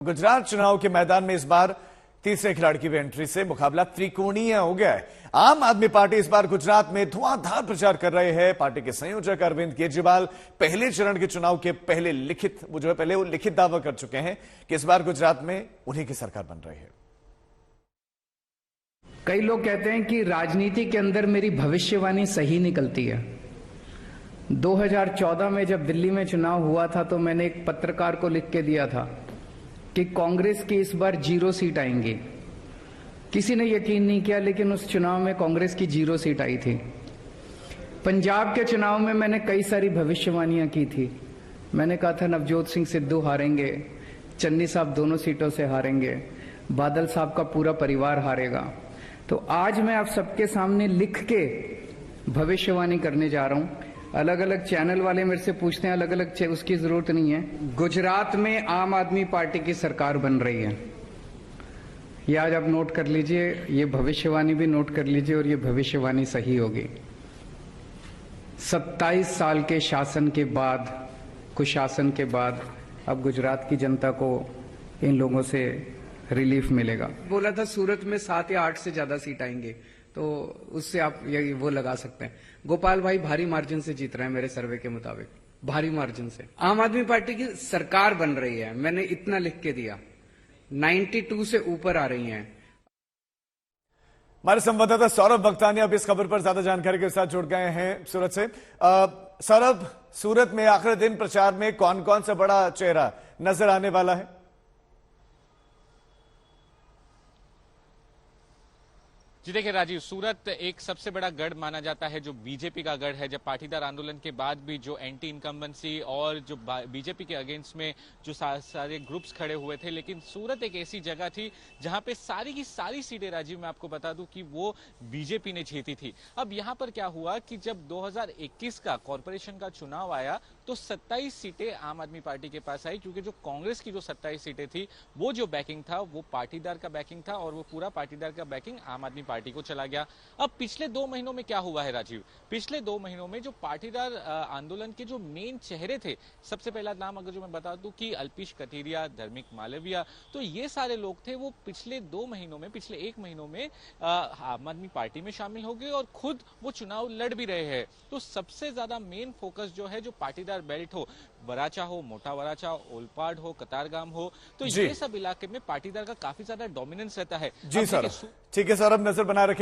गुजरात चुनाव के मैदान में इस बार तीसरे खिलाड़ी की भी एंट्री से मुकाबला त्रिकोणीय हो गया है। आम आदमी पार्टी इस बार गुजरात में धुआंधार प्रचार कर रहे हैं। पार्टी के संयोजक अरविंद केजरीवाल पहले चरण के चुनाव के पहले लिखित दावा कर चुके हैं कि इस बार गुजरात में उन्हीं की सरकार बन रही है। कई लोग कहते हैं कि राजनीति के अंदर मेरी भविष्यवाणी सही निकलती है। 2014 में जब दिल्ली में चुनाव हुआ था तो मैंने एक पत्रकार को लिख के दिया था कि कांग्रेस की इस बार 0 सीट आएंगी। किसी ने यकीन नहीं किया, लेकिन उस चुनाव में कांग्रेस की 0 सीट आई थी। पंजाब के चुनाव में मैंने कई सारी भविष्यवाणियां की थी। मैंने कहा था नवजोत सिंह सिद्धू हारेंगे, चन्नी साहब दोनों सीटों से हारेंगे, बादल साहब का पूरा परिवार हारेगा। तो आज मैं आप सबके सामने लिख के भविष्यवाणी करने जा रहा हूं। अलग अलग चैनल वाले मेरे से पूछते हैं, अलग अलग उसकी जरूरत नहीं है। गुजरात में आम आदमी पार्टी की सरकार बन रही है। ये आज आप नोट कर लीजिए, ये भविष्यवाणी भी नोट कर लीजिए और ये भविष्यवाणी सही होगी। 27 साल के शासन के बाद, कुशासन के बाद अब गुजरात की जनता को इन लोगों से रिलीफ मिलेगा। बोला था सूरत में 7 या 8 से ज्यादा सीट आएंगे, तो उससे आप ये वो लगा सकते हैं। गोपाल भाई भारी मार्जिन से जीत रहे हैं मेरे सर्वे के मुताबिक, भारी मार्जिन से। आम आदमी पार्टी की सरकार बन रही है, मैंने इतना लिख के दिया। 92 से ऊपर आ रही हैं। हमारे संवाददाता सौरभ भक्तानी अब इस खबर पर ज्यादा जानकारी के साथ जुड़ गए हैं सूरत से। सौरभ, सूरत में आखिरी दिन प्रचार में कौन कौन सा बड़ा चेहरा नजर आने वाला है? जी देखिए राजीव, सूरत एक सबसे बड़ा गढ़ माना जाता है जो बीजेपी का गढ़ है। जब पाटीदार आंदोलन के बाद भी जो एंटी इनकम्बेंसी और जो बीजेपी के अगेंस्ट में जो सारे ग्रुप्स खड़े हुए थे, लेकिन सूरत एक ऐसी जगह थी जहां पे सारी की सारी सीटें, राजीव मैं आपको बता दूं कि वो बीजेपी ने जीती थी। अब यहां पर क्या हुआ कि जब 2021 का कॉर्पोरेशन का चुनाव आया तो 27 सीटें आम आदमी पार्टी के पास आई, क्योंकि जो कांग्रेस की जो 27 सीटें थी वो जो बैकिंग था वो पाटीदार का बैकिंग था और वो पूरा पाटीदार का बैकिंग आम आदमी पार्टी को चला गया। अब पिछले 2 महीनों में क्या हुआ है राजीव? पिछले 2 महीनों में जो पाटीदार आंदोलन के जो मेन चेहरे थे, सबसे पहला नाम अगर जो मैं बता दूं कि अल्पेश कथीरिया, धर्मिक मालविया, तो ये सारे लोग थे वो पिछले 2 महीनों में, पिछले 1 महीनों में आम आदमी पार्टी में शामिल हो गए और खुद वो चुनाव लड़ भी रहे हैं। तो सबसे ज्यादा मेन फोकस जो है, जो पाटीदार बेल्ट हो, वराचा हो, मोटा वराचा, ओलपाड हो, कतारगाम हो, तो ये सब इलाके में पाटीदार का काफी ज्यादा डोमिनेंस रहता है। जी सर, ठीक है सर, अब नजर बना रखे।